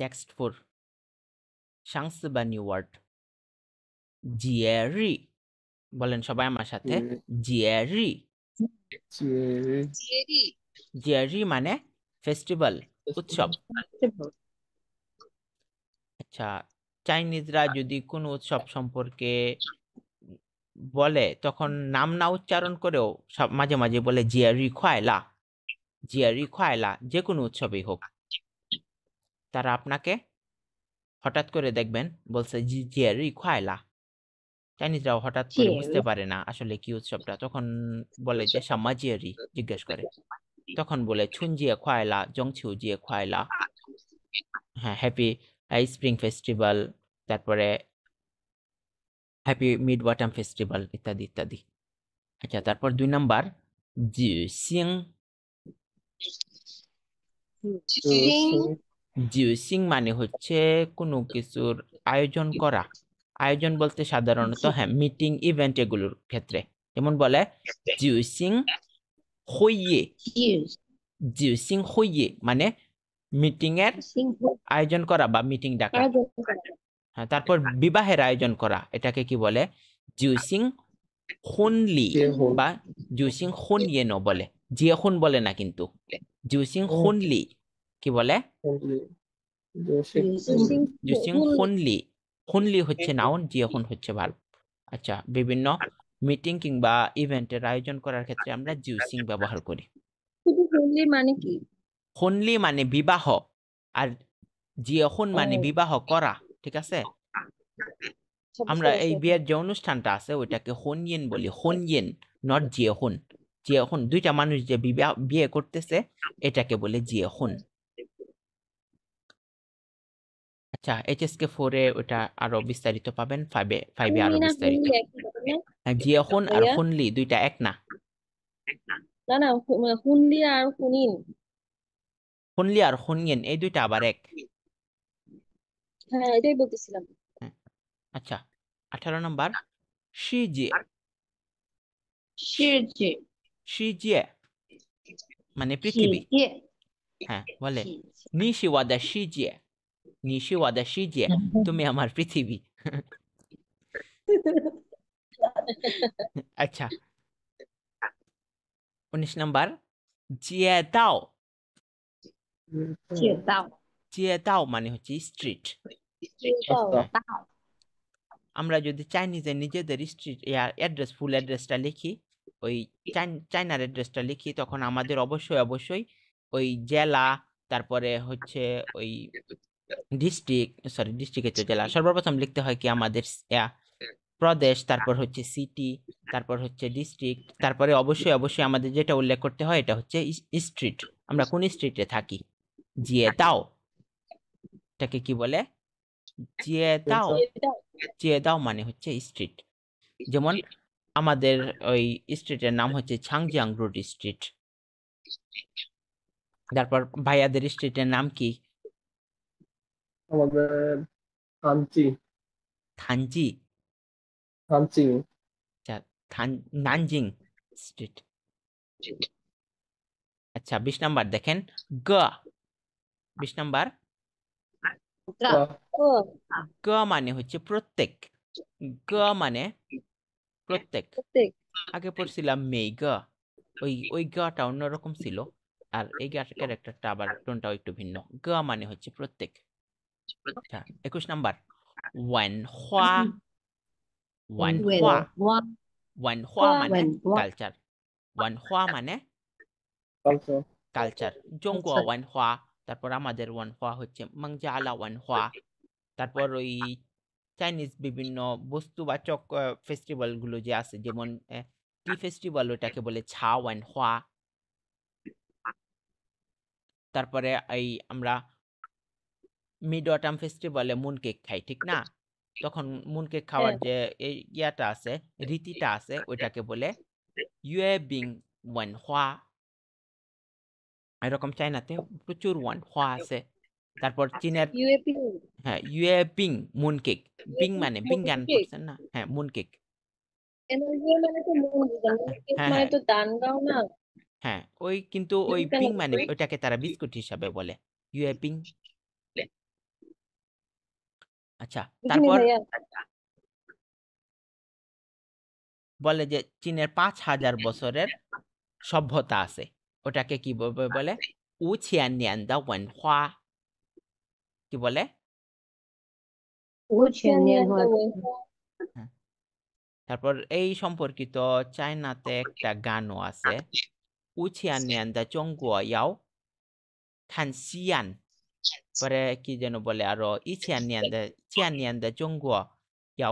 Text for সাংস বা new word জিয়ারি বলেন সবাই আমার সাথে জিয়ারি জিয়ারি মানে ফেস্টিভ্যাল উৎসব আচ্ছা চাইনিজরা যদি কোনো উৎসব সম্পর্কে বলে তখন নাম না উচ্চারণ করেও মাঝে মাঝে বলে জিয়ারি খোয়াইলা যে কোনো উৎসবই হোক তারা আপনাকে হঠাৎ করে দেখবেন বলছে জিয়ারি খোয়াইলা চাইনিজরাও হঠাৎ করে বুঝতে পারে না আসলে কি উৎসবটা তখন বলে যে সাম্মা জিয়ারি জিজ্ঞেস করে তখন বলে ছুনজিয়ে খোয়াইলা জংছিউ জিয়ে খোয়াইলা হ্যাঁ হ্যাপি স্প্রিং ফেস্টিভ্যাল তারপরে হ্যাপি মিড ওয়াটাম ফেস্টিভ্যাল ইত্যাদি ইত্যাদি আচ্ছা তারপর 2 নাম্বার জিউসিং জিউসিং মানে হচ্ছে কোনো কিছুর আয়োজন করা আয়োজন বলতে সাধারণত হ্যাঁ মিটিং ইভেন্ট এগুলোর ক্ষেত্রে যেমন বলে জিউসিং হইয়ে জিউসিং হইয়ে মানে মিটিং এর আয়োজন করা বা মিটিং ডাকা হ্যাঁ তারপর বিবাহের আয়োজন করা এটাকে কি বলে জিউসিং হুনলি বা জিউসিং হুনইয়েন বলে জিয়াহুন বলে না কিন্তু জিউসিং হুনলি কি বলে জিউসিং হুনলি হুনলি হচ্ছে নাউন জিয়াহুন হচ্ছে ভার্ব আচ্ছা বিভিন্ন মিটিং কিংবা ইভেন্টের আয়োজন করার ক্ষেত্রে আমরা জিউসিং ব্যবহার করি মানে কি হুনলি মানে বিবাহ আর জিয়াহুন মানে বিবাহ করা ঠিক আছে আমরা এই বিয়ের যে অনুষ্ঠানটা আছে ওইটাকে হোনইয়েন বলি হোনইয়েন নট জিয়াহুন জিয়াহুন দুইটা মানুষ যে বিয়ে করতেছে এটাকে বলে জিয়াহুন আচ্ছা এইচএসকে 4 এ ওটা আরো বিস্তারিত পাবেন 5 এ আরো বিস্তারিত জিয়াহুন আর হুনলি দুইটা এক না না হুনলি আর হুনিন হুনলি আর হুনইয়েন এই দুইটা আবার এক হ্যাঁ এটাই বলতেছিলাম আচ্ছা 18 নাম্বার শিজিয়ে শিজিয়ে মানে পৃথিবী হ্যাঁ বলে নিশিওয়াদা শিজিয়ে নিশিওয়াদা শিজিয়ে তুমি আমার পৃথিবী আচ্ছা 19 নাম্বার জিয়েদাও জিয়েদাও মানে হচ্ছে স্ট্রিট আমরা যদি চাইনিজে নিজেদের স্ট্রিট অ্যাড্রেস ফুল অ্যাড্রেসটা লিখি ওই চাইনার অ্যাড্রেসটা লিখি তখন আমাদের অবশ্যই ওই জেলা তারপরে হচ্ছে ওই ডিস্ট্রিক্টের তো জেলা সর্বপ্রথম লিখতে হয় কি আমাদের প্রদেশ তারপর হচ্ছে সিটি তারপর হচ্ছে ডিস্ট্রিক্ট তারপরে অবশ্যই আমাদের যেটা উল্লেখ করতে হয় এটা হচ্ছে স্ট্রিট আমরা কোন স্ট্রিটে থাকি জিয়েদাও এটাকে কি বলে জিয়েদাও মানে হচ্ছে স্ট্রিট যেমন আমাদের ওই স্ট্রিটের নাম হচ্ছে ছাংজিয়াং রোড স্ট্রিট তারপর ভাইয়াদের স্ট্রিটের নাম কি আমাদের থানজি আচ্ছা নানজিং স্ট্রিট আচ্ছা 20 নাম্বার দেখেন গ 20 নাম্বার গ মানে হচ্ছে প্রত্যেক গ মানে প্রত্যেক আগে পড়ছিলাম মেই গ ওই গটা অন্যরকম ছিল আর এই ক্যারেক্টারটা আবার টোনটাও একটু ভিন্ন গ মানে হচ্ছে প্রত্যেক আচ্ছা 21 নাম্বার ওয়ান হওয়া মানে কালচার ওয়ান হওয়া মানে কালচার জংগুয়া ওয়ান হওয়া তারপর আমাদের ওয়ান হওয়া হচ্ছে মাংজালা ওয়ান হওয়া তারপর ওই চাইনিজ বিভিন্ন বস্তুবাচক ফেস্টিভ্যাল গুলো যে আছে যেমন টি ফেস্টিভ্যাল ওটাকে বলে ছা ওয়ান হওয়া তারপরে এই আমরা মিড অটাম ফেস্টিভ্যালে মুন কেক খাই ঠিক না তখন মুন কেক খাওয়ার যে এই ইয়াটা আছে রীতিটা আছে ওইটাকে বলে ইউয়ে বিং ওয়ান হওয়া এরকম চাইনাতে প্রচুর ওয়ান হওয়া আছে তারপর চীনের হ্যাঁ ইউয়ে বিং মুন কেক বিং মানে বিজ্ঞান পড়ছেন না হ্যাঁ মুন কেক হ্যাঁ ওই কিন্তু ওই পিং মানে ওইটাকে তারা বিস্কুট হিসাবে বলে ইউয়ে পিং আচ্ছা, এখানে তারপর ভাইয়া বলে যে চীনের 5000 বছরের সভ্যতা আছে। ওটাকে কি বলে? 5000年的文化 কি বলে? 5000年的文化 হ্যাঁ। তারপর এই সম্পর্কিত চায়নাতে একটা গানও আছে। 5000年的中国要看西岸 পরে কি যেন বলে আরো 1000年的中国要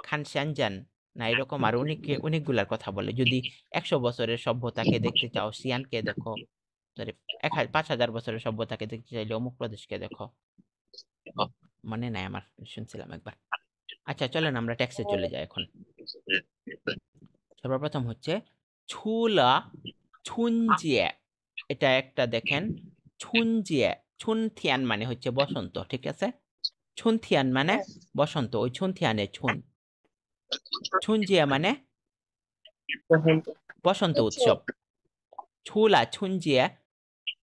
看深圳না এরকম আর অনেকগুলার কথা বলে। যদি 100 বছরের সভ্যতাকে দেখতে চাও সিয়ানকে দেখো, সরি 5000 বছরের সভ্যতাকে দেখতে চাইলে অমুক প্রদেশকে দেখো। মনে নাই আমার, শুনছিলাম একবার। আচ্ছা চলেন আমরা টেক্সটে চলে যাই এখন। সর্বপ্রথম হচ্ছে ছুলা ছুনজিয়ে, এটা একটা দেখেন ছুনজিয়ে, ছুনথিয়ান মানে হচ্ছে বসন্ত, ঠিক আছে? ছুনথিয়ান মানে বসন্ত, ওই ছুনথিয়ানে ছুন, ছুনজিয়ে মানে বসন্ত উৎসব উৎসব। ছুলা ছুনজিয়ে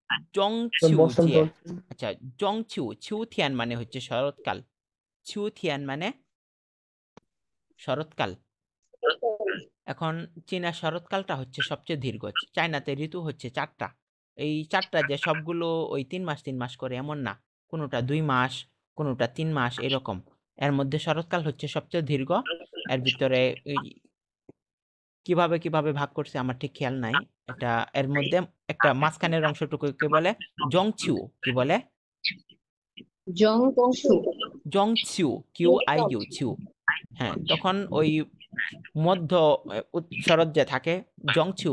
বসন্ত জংছিউজিয়ে, আচ্ছা জংছিউ, ছিউথিয়ান মানে হচ্ছে শরৎকাল, ছিউথিয়ান মানে শরৎকাল। এখন চীনা শরৎকালটা হচ্ছে সবচেয়ে দীর্ঘ। চায়নাতে ঋতু হচ্ছে 4টা। এই 4টা যে সবগুলো ওই 3 মাস 3 মাস করে এমন না, কোনোটা 2 মাস, কোনোটা 3 মাস এরকম। এর মধ্যে শরৎকাল হচ্ছে সবচেয়ে দীর্ঘ। এর ভিতরে কিভাবে কিভাবে ভাগ করছে আমার ঠিক খেয়াল নাই। এটা এর মধ্যে একটা মাঝখানের অংশটুকুকে বলে জংছিউ, কি বলে? জংশু জংছিউ, কিউ আই ইউ ছিউ। হ্যাঁ, তখন ওই মধ্য শরৎ যে থাকে জংছিউ,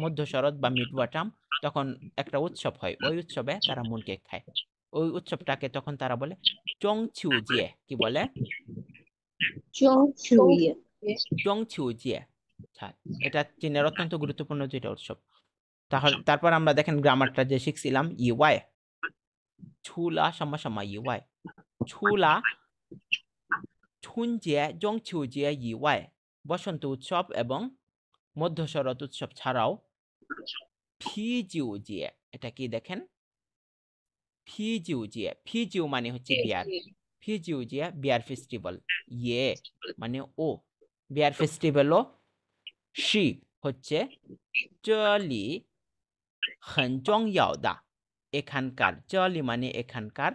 মধ্য শরৎ বা মিড ওয়াটাম, তখন একটা উৎসব হয়, ওই উৎসবে তারা মুন কেক খায়। ওই উৎসবটাকে তখন তারা বলে জংছিউ জিয়ে, কি বলে? জংশুইয়ে জংছিউ জিয়ে। আচ্ছা, এটা চীনের অত্যন্ত গুরুত্বপূর্ণ দুইটা উৎসব। তাহলে তারপর আমরা দেখেন গ্রামারটা যে শিখছিলাম, ইওয়াই ছুলা সাম্মা সাম্মা ইওয়াই, ছুলা ছুনজিয়ে জংছিউজিয়ে ইওয়াই, বসন্ত উৎসব এবং মধ্য শরৎ উৎসব ছাড়াও ফিজিউজিয়ে, এটা কি দেখেন? ফিজিউজিয়ে, ফিজিউ মানে হচ্ছে বিয়ার, ফিজিউজিয়ে বিয়ার ফেস্টিভ্যাল, ইয়ে মানে ও, বিয়ার ফেস্টিভ্যালও শি হচ্ছে চলি 很重要的 এখানকার, চলি মানে এখানকার,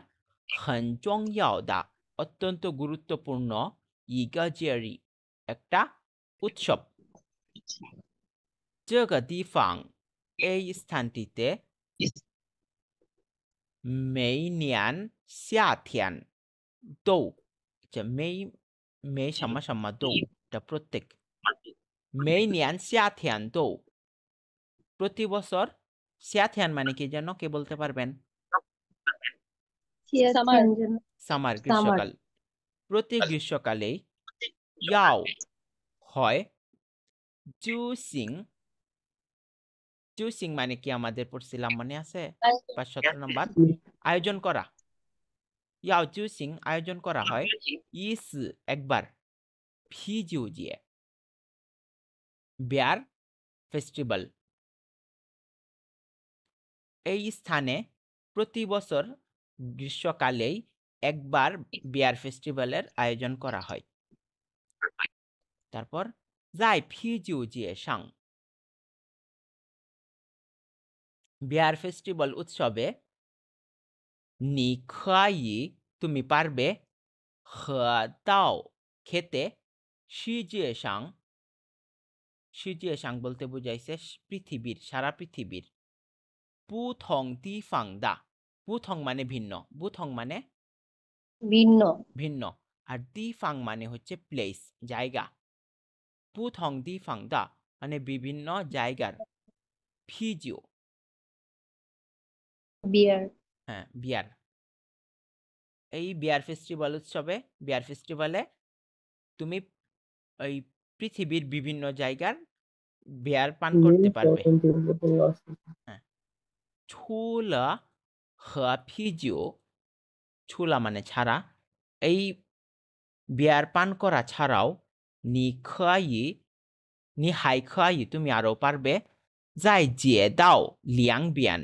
很重要的 অত্যন্ত গুরুত্বপূর্ণ, 一个节日 একটা উৎসব। 这个地方 এই স্থানটিতে 每年夏天都 আচ্ছা মেই সাম্মা সাম্মা দৌ, এটা প্রত্যেক, 每年夏天都 প্রতি বছর, 夏天মানে কি যেন, কে বলতে পারবেন? সামার সামার, গ্রীষ্মকাল। প্রতি গ্রীষ্মকালেই ইয়াও হয় জুসিং, জুসিং মানে কি আমাদের পড়ছিলাম মনে আছে 517 নম্বর, আয়োজন করা। ইয়াও জুসিং আয়োজন করা হয়, ইস একবার, ফিজিউজিয়ে বিয়ার ফেস্টিভ্যাল, এই স্থানে প্রতি বছর গ্রীষ্মকালেই একবার বিয়ার ফেস্টিভ্যালের আয়োজন করা হয়। তারপর যাই ফিজিউজিয়ে সাং, বিয়ার ফেস্টিভ্যাল উৎসবে নি খাই তুমি পারবে, দাও খেতে, শিজিয়ে সাং, শিজিয়ে সাং বলতে বুঝাইছে পৃথিবীর, সারা পৃথিবীর, পুথং তি ফাং দা, পুথং মানে ভিন্ন, বুথং মানে ভিন্ন ভিন্ন, আর দি ফাং মানে হচ্ছে প্লেস, জায়গা। পুথং দি ফাং দা মানে বিভিন্ন জায়গার, ফিজিও বিয়ার হ্যাঁ বিয়ার। এই বিয়ার ফেস্টিভ্যাল উৎসবে, বিয়ার ফেস্টিভ্যালে তুমি ওই পৃথিবীর বিভিন্ন জায়গার বিয়ার পান করতে পারবে। হ্যাঁ, ছুলা হা ফিজিও, ছুলা মানে ছাড়া, এই বিয়ার পান করা ছাড়াও নি খাই, নি হাই খাই তুমি আরো পারবে, যাই জিয়ে দাও লিয়াং বিয়ান,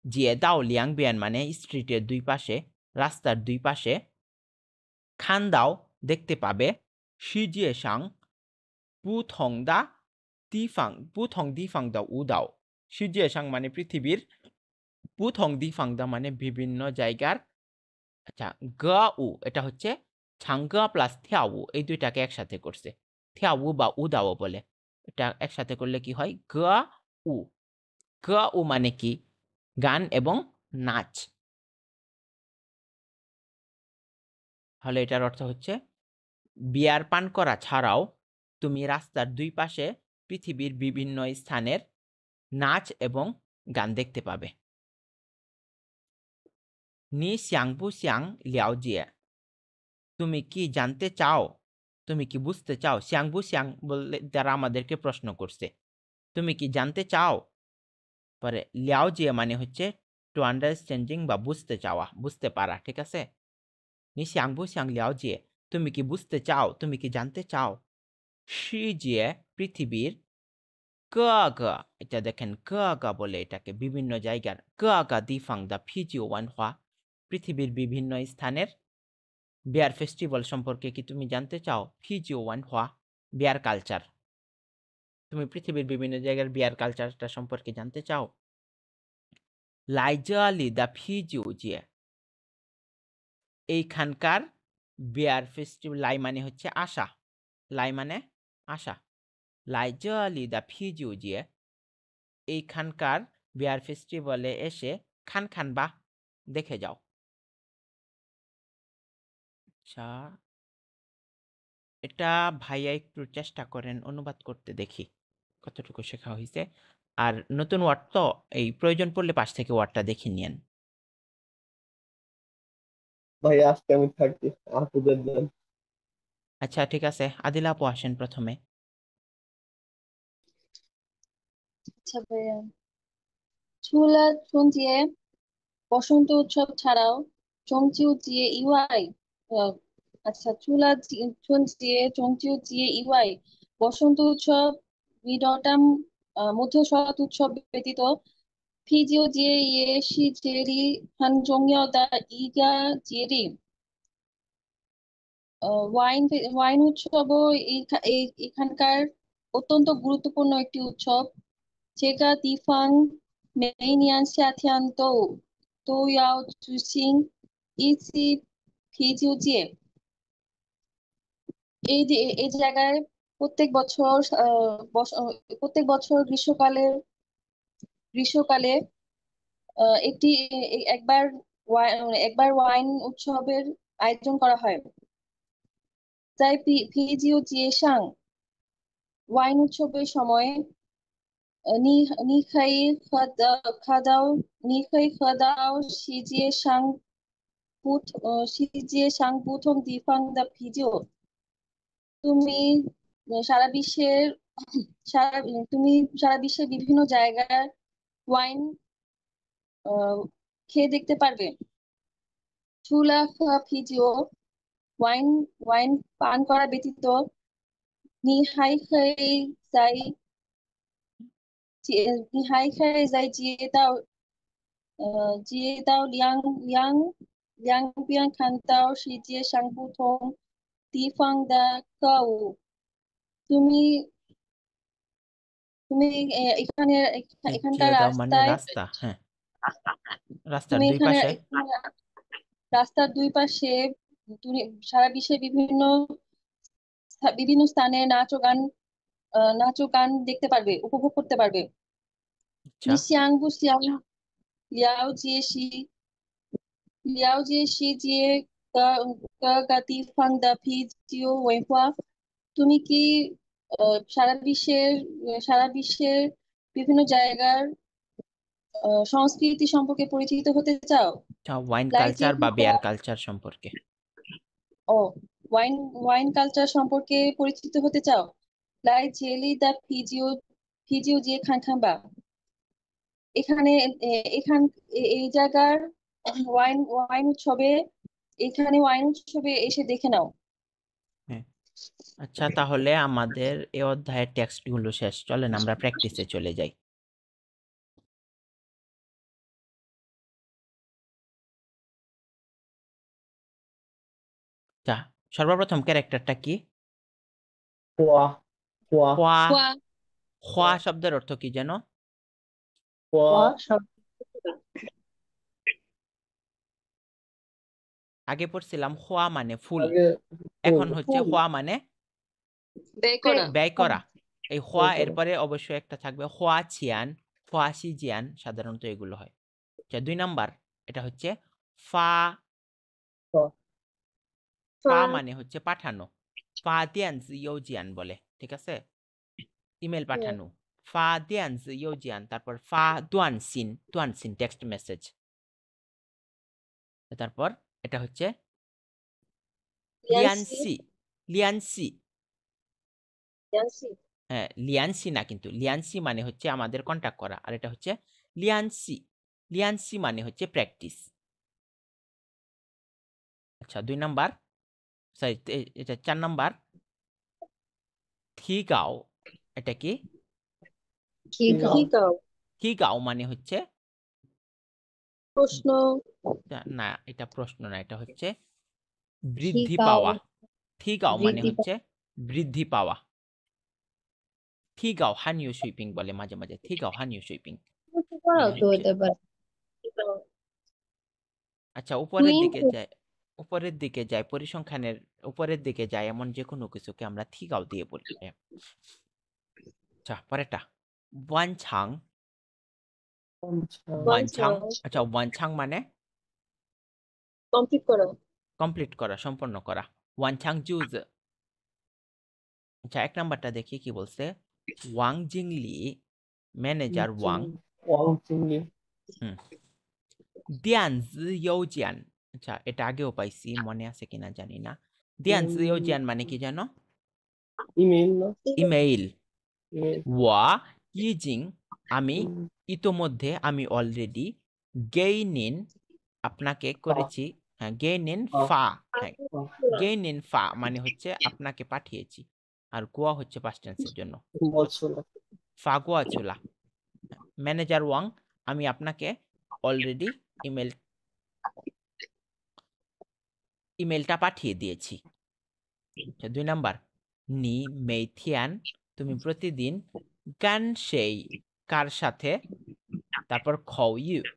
জিয়ে দাও লিয়াং বিয়ান মানে স্ট্রিটের দুই পাশে, রাস্তার দুই পাশে, খান দাও দেখতে পাবে, শিজিয়ে সাং বুথং দা বুথং দিফাং দা উদাও। শিজিয়ে সাং মানে পৃথিবীর, বুথং দিফাং দা মানে বিভিন্ন জায়গার। আচ্ছা, গ উ এটা হচ্ছে ছাঙ্গা প্লাস থিয়াউ, এই দুইটাকে একসাথে করছে। থিয়াউ বা উদাও বলে, এটা একসাথে করলে কি হয়? গ উ। গ উ মানে কি? গান এবং নাচ। তাহলে এটার অর্থ হচ্ছে বিয়ার পান করা ছাড়াও তুমি রাস্তার দুই পাশে পৃথিবীর বিভিন্ন স্থানের নাচ এবং গান দেখতে পাবে। নি শ্যাংপু শ্যাং লিয়াও জিয়ে, তুমি কি জানতে চাও, তুমি কি বুঝতে চাও? শ্যাংবু শ্যাং বললে যারা আমাদেরকে প্রশ্ন করছে, তুমি কি জানতে চাও? পরে লিয়াও জিয়ে মানে হচ্ছে টু আন্ডারস্ট্যান্ডিং বা বুঝতে চাওয়া, বুঝতে পারা, ঠিক আছে? নি শ্যাংবু শ্যাং লিয়াও জিয়ে, তুমি কি বুঝতে চাও, তুমি কি জানতে চাও? শি জিয়ে পৃথিবীর, গা এটা দেখেন গা বলে এটাকে, বিভিন্ন জায়গার গা দিফাং দা ফিজিও ওয়ানহোয়া, পৃথিবীর বিভিন্ন স্থানের বিয়ার ফেস্টিভ্যাল সম্পর্কে কি তুমি জানতে চাও? ফিজিও ওয়ানহোয়া বিয়ার কালচার, তুমি পৃথিবীর বিভিন্ন জায়গার বিয়ার কালচারটা সম্পর্কে জানতে চাও? লাইজালি দা ফিজিও জিয়ে, এইখানকার বিয়ার ফেস্টিভ্যাল, লাই মানে হচ্ছে আশা, লাই মানে আশা, লাইজালি দা ফিজিও জিয়ে, এইখানকার বিয়ার ফেস্টিভ্যালে এসে খান বা দেখে যাও। আচ্ছা, এটা ভাইয়া একটু চেষ্টা করেন অনুবাদ করতে, দেখি কতটুকু শেখা হয়েছে। আর নতুন ওয়ার্ড তো, এই প্রয়োজন পড়লে পাশ থেকে ওয়ার্ডটা দেখে নিয়েন। ভাই আজকে আমি থাকছি, আপুদের দেন। আচ্ছা ঠিক আছে, আদিল আপু আসেন প্রথমে। আচ্ছা ভাইয়া, চুলা চুনচিয়ে বসন্ত উৎসব ছাড়াও চংচিউ জিয়ে ইওয়াই, আহ, আচ্ছা চুনচিয়ে চংচিউ জিয়ে ইওয়াই বসন্ত উৎসব মিডটাম মধ্য শরৎ উৎসব ব্যতীত ফিজিও জিয়ে ইয়ে শি জেরি হানজংয় দা ইগা জিয়েরি ওয়াইন ওয়াইন উৎসবও এখানকার অত্যন্ত গুরুত্বপূর্ণ একটি উৎসব। 제가 디팡 매니안 샤티안도 또야오 주신 이지 비주지에 এই জায়গায় প্রত্যেক বছর প্রত্যেক বছর গ্রীষ্মকালে একটি একবার ওয়াইন উৎসবের আয়োজন করা হয়। তাই ফিজিও জিয়েসাং ওয়াইন উৎসবের সময় খাদাও খাদাও সিজিয়ে সাং বুথং দিফাং দা ভিডিও, তুমি সারা বিশ্বের সারা তুমি সারা বিশ্বের বিভিন্ন জায়গার ওয়াইন খেয়ে দেখতে পারবে। চুলা ভিডিও ওয়াইন ওয়াইন পান করা ব্যতীত নিহাই খাই যাই নিহাই খাই যাই জিয়ে দাও লিয়াং লিয়াং বিয়াং খান্তাও সিজিয়ে সাংপুথং দিফাং দা কাউ, তুমি তুমি এখানকার জিয়ে দাও মানে রাস্তায় রাস্তা, হ্যাঁ, রাস্তার তুমি দুই পাশে রাস্তার দুই পাশে তুমি সারা বিশ্বের বিভিন্ন স্থানে নাচ ও গান দেখতে পারবে, উপভোগ করতে পারবে। আচ্ছা নিশিয়াং বুসিয়াং লিয়াও জিয়েশি লিয়াও জিয়েশি জিয়ে গাতি ফাং দা ভিজিও ওয়েফা, তুমি কি সারা বিশ্বের বিভিন্ন জায়গার সংস্কৃতি সম্পর্কে পরিচিত হতে চাও? আচ্ছা, ওয়াইন লাইজে কালচার বা বিয়ার কালচার সম্পর্কে। ও ওয়াইন ওয়াইন কালচার সম্পর্কে পরিচিত হতে চাও? লাই জেলি দা ফিজিও যে খানখানবা, এখানে এই জায়গার ওয়াইন উৎসবে ওয়াইন উৎসবে এসে দেখে নাও। হ্যাঁ, আচ্ছা তাহলে আমাদের এই অধ্যায়ের টেক্সটগুলো শেষ, চলেন আমরা প্র্যাকটিসে চলে যাই। আচ্ছা সর্বপ্রথম ক্যারেক্টারটা কি? খোয়া খোয়া খোয়া। খোয়া খোয়া শব্দের অর্থ কি যেন? খোয়া আগে পড়ছিলাম খোয়া মানে ফুল, আগে এখন ফুল হচ্ছে ফুল খোয়া মানে ব্যয় করা ব্যয় করা। এই খোয়া ব্যয় করা। এরপরে অবশ্যই একটা থাকবে খোয়া ছিয়ান, খোয়া সি জিয়ান, সাধারণত এগুলো হয়। আচ্ছা 2 নাম্বার এটা হচ্ছে ফা। ফা ফা মানে হচ্ছে পাঠানো, ফা দিয়ান জি ইউ জিয়ান বলে, ঠিক আছে? ইমেল পাঠানো, ফা দিয়ান জি ইউ জিয়ান। তারপর ফা দুয়ান সিন টেক্সট মেসেজ। তারপর এটা হচ্ছে লিয়ানসি লিয়ানসি। লিয়ানসি হ্যাঁ লিয়ানসি না, কিন্তু লিয়ানসি মানে হচ্ছে আমাদের কন্টাক্ট করা, আর এটা হচ্ছে লিয়ানসি। লিয়ানসি মানে হচ্ছে প্র্যাকটিস। আচ্ছা 2 নাম্বার, সরি এটা 4 নাম্বার থিগাও। এটা কি? ঠিকাও থিগাও মানে হচ্ছে প্রশ্ন না, এটা প্রশ্ন না, এটা হচ্ছে বৃদ্ধি পাওয়া। থিগাও মানে হচ্ছে বৃদ্ধি পাওয়া। থিগাও হানিউ সুইপিং বলে মাঝে মাঝে, থিগাও হানিউ সুইপিং মানে হচ্ছে। আচ্ছা উপরের দিকে যায় পরিসংখ্যানের উপরের দিকে যায় এমন যে কোনো কিছুকে আমরা থিগাও দিয়ে বলি। আচ্ছা পরেরটা ওয়ানছাং। ওয়ানছাং, আচ্ছা ওয়ানছাং মানে কমপ্লিট করা কমপ্লিট করা, সম্পন্ন করা। ওয়ানছাং জুজ। আচ্ছা 1 নাম্বারটা দেখি কি বলছে। Wang Jingli, manager Wang. Wang চিংড়ি হুম দিয়ান জি ইউ জিয়ান। আচ্ছা এটা আগেও পাইছি, মনে আছে কিনা জানি না। দিয়ান জি ইউ জিয়ান মানে কি জানো? ইমেল না ইমেইল। ইমেল ওয়া ইজিং আমি ইতোমধ্যে, আমি অলরেডি গেইনিন আপনাকে করেছি। হ্যাঁ গেইনিন ফা। হ্যাঁ গেইনিন ফা মানে হচ্ছে আপনাকে পাঠিয়েছি, আর গোয়া হচ্ছে পাস্ট টেন্সের জন্য। বলছো না ফা গোয়া চুলা। ম্যানেজার ওয়াং আমি আপনাকে অলরেডি ইমেলটা পাঠিয়ে দিয়েছি। আচ্ছা 2 নাম্বার নি মেইথিয়ান তুমি প্রতিদিন গান সেই কার সাথে। তারপর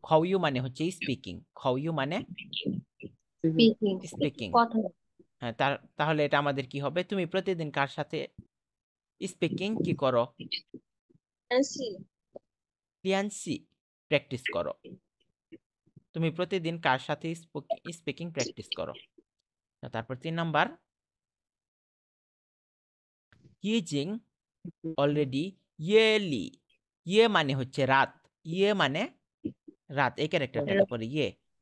খউ ইউ মানে হচ্ছে স্পিকিং, খউ ইউ মানে স্পিকিং। কথা হ্যাঁ তাহলে এটা আমাদের কি হবে? তুমি প্রতিদিন কার সাথে স্পিকিং কি করো? লিয়ানসি লিয়ানসি প্র্যাকটিস করো। তুমি প্রতিদিন কার সাথে স্পিকিং প্র্যাকটিস করো। তারপর 3 নাম্বার ইজিং অলরেডি ইয়েলি। ইয়ে মানে হচ্ছে রাত, ইয়ে মানে রাত, এই ক্যারেক্টারটাকে পরে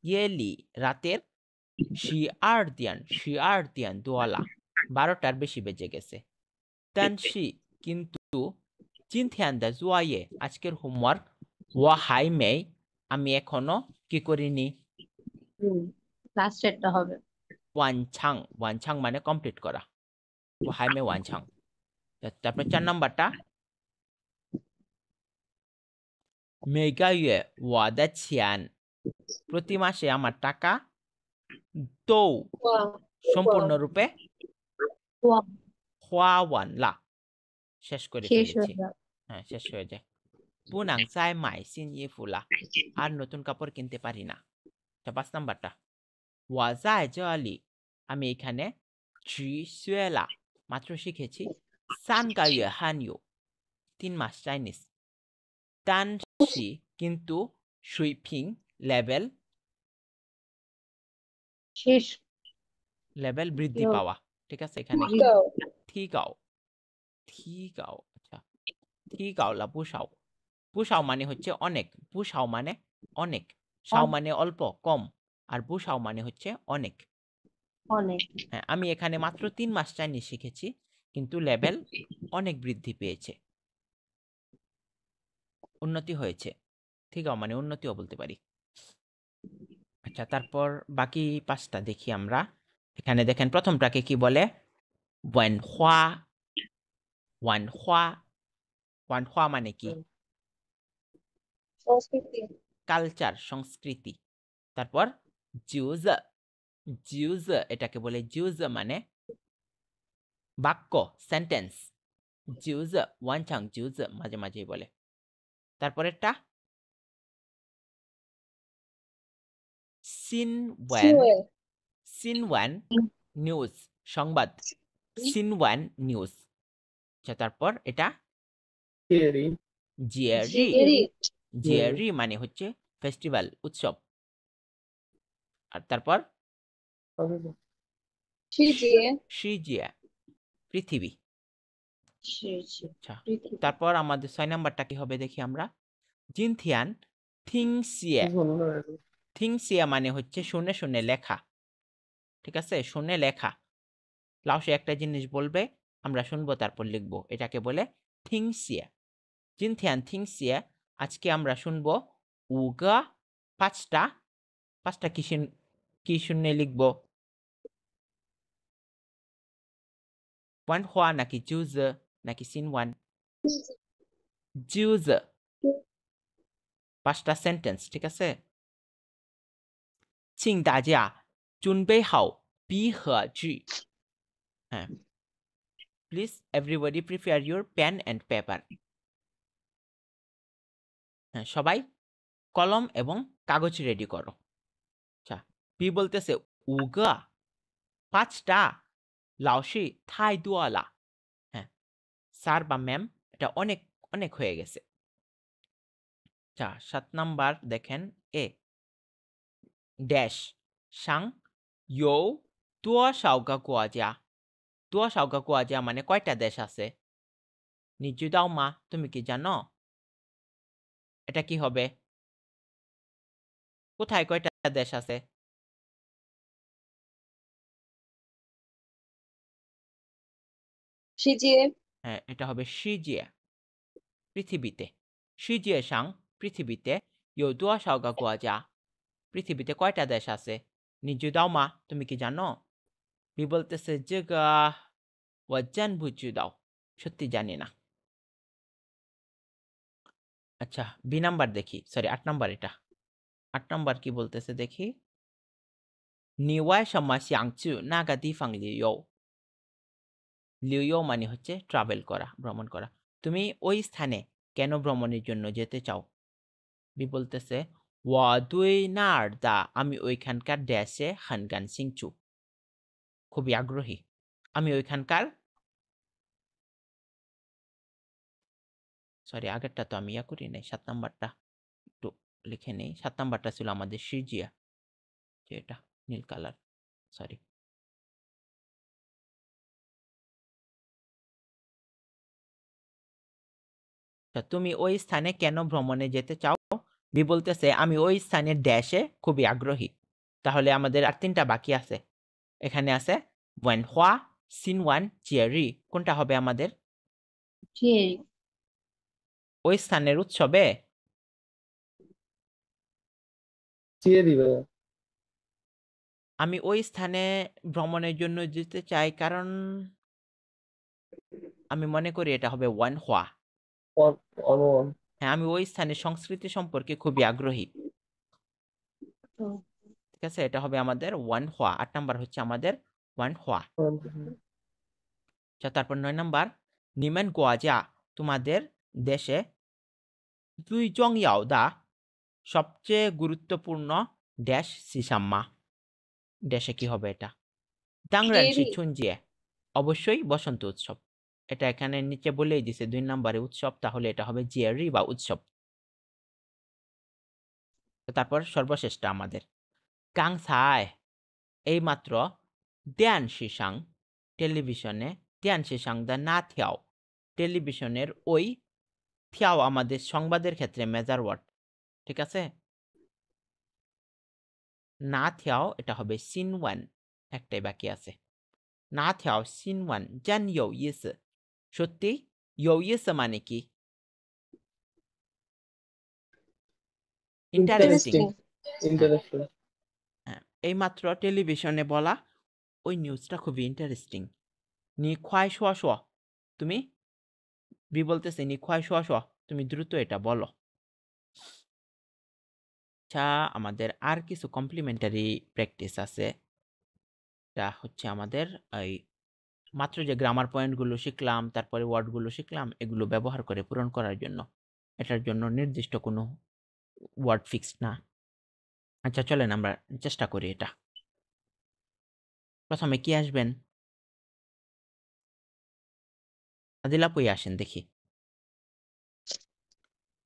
ইয়েলি রাতের শিয়ার দিয়ান দোয়ালা 12টার বেশি বেজে গেছে। তানশি কিন্তু চিনথিয়ান্দা জুয়াইয়ে আজকের হোমওয়ার্ক ওয়া হাই মেই আমি এখনো কি করিনি। লাস্টেরটা হবে ওয়ানছাং মানে কমপ্লিট করা, ওয়া হাই মে ওয়ানছাং। তারপর 4 নাম্বারটা মেগাইয়ে ওয়াদা ছিয়ান প্রতি মাসে আমার টাকা তো সম্পূর্ণরূপে হওয়াওয়ান লা শেষ করে ফেলেছি। হ্যাঁ শেষ হয়ে যায়। পুনাং চাই মাই সিন ইফুলা আর নতুন কাপড় কিনতে পারি না। 5 নাম্বারটা ওয়াজায় জলি আমি এখানে লা মাত্র শিখেছি। সানগাইয়ে হানিও 3 মাস চাইনিজ। তানশি কিন্তু সুইপিং লেভেল বৃদ্ধি পাওয়া, ঠিক আছে? এখানে থিগাও আচ্ছা থিগাও লা পুষাও মানে হচ্ছে অনেক, পুষাও মানে অনেক, সাও মানে অল্প কম, আর পুষাও মানে হচ্ছে অনেক। হ্যাঁ আমি এখানে মাত্র 3 মাস চাইনিজ শিখেছি, কিন্তু লেভেল অনেক বৃদ্ধি পেয়েছে, উন্নতি হয়েছে। থিগাও মানে উন্নতিও বলতে পারি। আচ্ছা তারপর বাকি 5টা দেখি আমরা। এখানে দেখেন প্রথমটাকে কি বলে? ওয়ানহোয়া। ওয়ানহোয়া মানে কি? সংস্কৃতি কালচার, সংস্কৃতি। তারপর জুজ জিউজ এটাকে বলে জিউজ মানে বাক্য, সেন্টেন্স। জিউজ ওয়ানচাং জিউজ মাঝে মাঝেই বলে। তারপরেরটা সিনওয়ান, সিওএল সিনওয়ান নিউজ সংবাদ, সিনওয়ান নিউজ। আচ্ছা তারপর এটা থিওরি, জিয়ারি, জেরি জিয়ারি মানে হচ্ছে ফেস্টিভ্যাল, উৎসব। আর তারপর সিজিএ শিজিয়া পৃথিবী। সিজি আচ্ছা পৃথিবী তারপর আমাদের 6 নাম্বারটা কি হবে দেখি আমরা। জিনথিয়ান থিংসিয়া, থিংসিয়া মানে হচ্ছে শুনে শুনে লেখা। ঠিক আছে, শুনে লেখা। লাউসে একটা জিনিস বলবে, আমরা শুনবো তারপর লিখবো, এটাকে বলে থিংসিয়া। জিনথিয়ান থিংসিয়া, আজকে আমরা শুনবো উগা, পাঁচটা। পাঁচটা কি শুনে লিখবো? ওয়ান হওয়া নাকি জুজ নাকি সিনওয়ান? জুজ, পাঁচটা সেন্টেন্স। ঠিক আছে, 请大家准备好笔和纸。হ্যাঁ, please everybody prepare your pen and paper. হ্যাঁ, সবাই কলম এবং কাগজ রেডি করো। আচ্ছা, পি বলতেছে উগা, পাঁচটা, লাওশি থাই দুয়ালা। হ্যাঁ, স্যার বা ম্যাম, এটা অনেক অনেক হয়ে গেছে। আচ্ছা 7 নাম্বার দেখেন, এ ড্যাশ সাং ইউ দুয়া সাওগা গোয়াজা। দুয়া সাওগা গোয়াজা মানে কয়টা দেশ আছে? নিচু দাও মা, তুমি কি জানো? এটা কি হবে? কোথায় কয়টা দেশ আছে? সিজিএ হ্যাঁ, এটা হবে শিজিয়া পৃথিবীতে। শিজিয়া সাং পৃথিবীতে, ইউ দুয়া সাওগা গোয়াজা পৃথিবীতে কয়টা দেশ আছে? নিচু দাও মা, তুমি কি জানো? বি বলতেছে জেগা ওয়া জান বুঝু দাও, সত্যি জানি না। আচ্ছা বি নাম্বার দেখি, সরি 8 নাম্বার এটা। 8 নাম্বার কি বলতেছে দেখি। 你为什么想去那个地方旅游? লিও মানে হচ্ছে ট্রাভেল করা, ভ্রমণ করা। তুমি ওই স্থানে কেন ভ্রমণের জন্য যেতে চাও? বি বলতেছে ওয়া দুই নার দা, আমি ওইখানকার ড্যাশে হানগান সিংচু, খুবই আগ্রহী। আমি ওইখানকার, সরি আগেরটা তো আমি করি নাই, 7 নাম্বারটা একটু লিখে নেই। 7 নাম্বারটা ছিল আমাদের শিজিয়া, যেটা নীল কালার, সরি। তুমি ওই স্থানে কেন ভ্রমণে যেতে চাও? বি বলতেছে আমি ওই স্থানের ড্যাশে খুবই আগ্রহী। তাহলে আমাদের আর 3টা বাকি আছে। এখানে আছে ওয়ানহোয়া, সিনওয়ান, জিয়ারি। কোনটা হবে আমাদের? জিএরি ওই স্থানের উৎসবে থিওরি ভাইয়া, আমি ওই স্থানে ভ্রমণের জন্য যেতে চাই কারণ আমি মনে করি এটা হবে ওয়ানহোয়া। অন হ্যাঁ, আমি ওই স্থানের সংস্কৃতি সম্পর্কে খুবই আগ্রহী। ঠিক আছে, এটা হবে আমাদের ওয়ানহোয়া। 8 নাম্বার হচ্ছে আমাদের ওয়ানহোয়া। আচ্ছা তারপর 9 নাম্বার, নিমেন গোয়াজা, তোমাদের দেশে দুই জং ইয়াওদা, সবচেয়ে গুরুত্বপূর্ণ ড্যাশ সিসাম্মা। ড্যাশে কি হবে এটা? তাংরান জিএরি শিছুনজিয়ে, অবশ্যই বসন্ত উৎসব। এটা এখানে নিচে বলেই দিছে 2 নম্বরে উৎসব, তাহলে এটা হবে জিয়ারি বা উৎসব। তারপর সর্বশেষটা আমাদের কাংসায়, এইমাত্র দেয়ান শিসাং, টেলিভিশনে দেয়ান শিসাং দা না থিয়াও, টেলিভিশনের ওই, থিয়াও আমাদের সংবাদের ক্ষেত্রে মেজার ওয়ার্ড। ঠিক আছে, না থিয়াও এটা হবে সিনওয়ান, একটাই বাকি আছে। না থিয়াও সিনওয়ান জান ইউ ইস, সত্যি ইউ ইস মানে কি? ইন্টারেস্টিং। Interesting, interesting. হ্যাঁ, এইমাত্র টেলিভিশনে বলা ওই নিউজটা খুবই ইন্টারেস্টিং। নি খোয়াই শোয়া শোয়া, তুমি বি বলতেছে নি খোয়াই শোয়া শোয়া, তুমি দ্রুত এটা বলো। আচ্ছা আমাদের আর কিছু কমপ্লিমেন্টারি প্র্যাকটিস আছে। এটা হচ্ছে আমাদের এই মাত্র যে গ্রামার পয়েন্টগুলো শিখলাম, তারপরে ওয়ার্ডগুলো শিখলাম, এগুলো ব্যবহার করে পূরণ করার জন্য। এটার জন্য নির্দিষ্ট কোনো ওয়ার্ড ফিক্সড না। আচ্ছা চলেন আমরা চেষ্টা করি এটা। প্রথমে কি আসবেন? আদিল আপুই আসেন দেখি।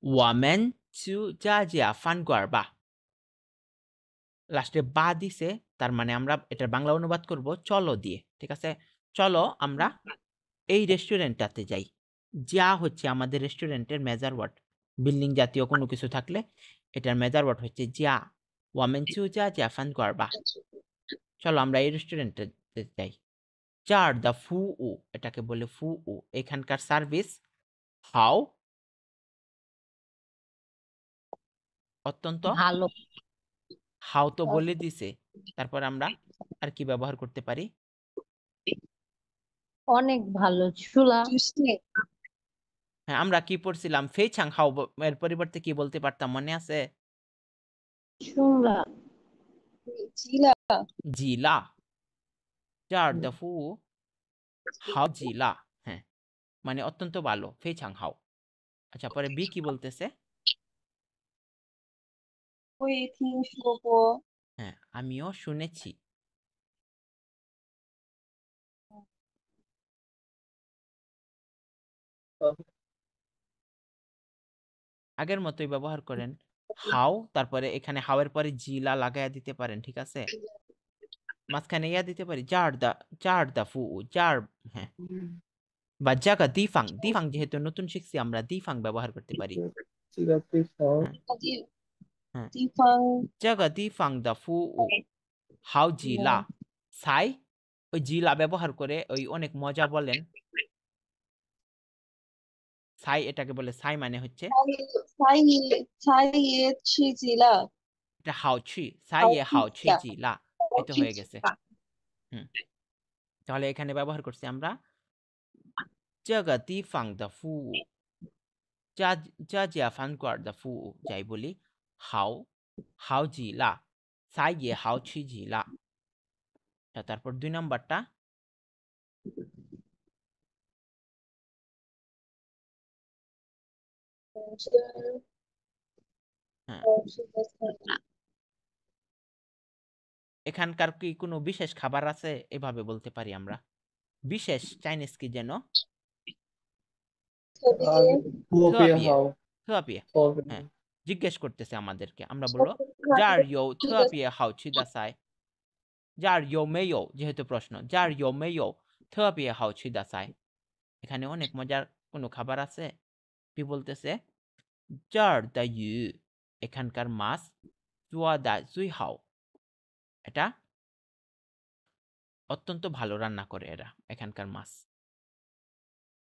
我们去家家饭馆吧 লাস্টে বা দিছে, তার মানে আমরা এটার বাংলা অনুবাদ করব চলো দিয়ে। ঠিক আছে, চলো আমরা এই রেস্টুরেন্টটাতে যাই। যা হচ্ছে আমাদের রেস্টুরেন্টের মেজার ওয়ার্ড। বিল্ডিং জাতীয় কোনো কিছু থাকলে এটার মেজার ওয়ার্ড হচ্ছে যা। 我们去家家饭馆吧 চলো আমরা এই রেস্টুরেন্টে যাই। চার দ্য ফু উ, এটাকে বলে ফু উ। এখানকার সার্ভিস হাউ, অত্যন্ত ভালো হাউ তো বলে দিছে। তারপর আমরা আর কি ব্যবহার করতে পারি? অনেক ভালো চুলা জুসি হ্যাঁ, আমরা কি পড়ছিলাম? ফেইচাং হাও এর পরিবর্তে কি বলতে পারতাম, মনে আছে? চুলা জিলা জিলা। চার দ্য ফু হাও জিলা, হ্যাঁ, মানে অত্যন্ত ভালো, ফেইচাং হাও। আচ্ছা, পরে বি কি বলতেছে? 会听说过 হ্যাঁ, আমিও শুনেছি। আগের মতোই ব্যবহার করেন। হাও, তারপরে এখানে হাও এর পরে জিলা লাগাইয়া দিতে পারেন, ঠিক আছে? মাঝখানে ইয়া দিতে পারি, চার দা ফু, চার, হ্যাঁ, বা জাগা দিফাং। দিফাং যেহেতু নতুন শিখছি আমরা, দিফাং ব্যবহার করতে পারি। 这个地方 地嗯地方 জাগা দিফাং দা ফু উ হাও জিলা সাই। ওই জিলা ব্যবহার করে ওই অনেক মজা বলেন। সাই এটাকে বলে, সাই মানে হচ্ছে 猜也吃鸡了， এটা হাও ছি, সাই 好 এ 吃 হাও ছি 的， জিলা, 好 এই তো 吃 হয়ে গেছে। 的， হুম, তাহলে এখানে ব্যবহার করছি আমরা 这个地方的服务，这家饭馆的服务যাই বলি好极了，菜也好吃极了। তারপর 2 নাম্বারটা 好吃 হ্যাঁ, 好吃的菜， এখানকার কি কোনো বিশেষ খাবার আছে? এভাবে বলতে পারি আমরা। বিশেষ চাইনিজ কি যেন? 特别 特别好， থুয়াপিয়ে। 特别 হ্যাঁ, জিজ্ঞেস করতেছে আমাদেরকে, আমরা বলবো 特 যার 别 ইউ থুয়াপিয়ে হাও ছি দা সাই। যার ইউ মেয়ো, যেহেতু প্রশ্ন, যার ইউ মেয়ো থুয়াপিয়ে হাও ছি দা সাই। এখানে অনেক মজার কোনো খাবার আছে? কি বলতেছে? যার দা ইউ, এখানকার মাছ, চুয়া দা জুই হাও, এটা অত্যন্ত ভালো রান্না করে এরা, এখানকার মাছ।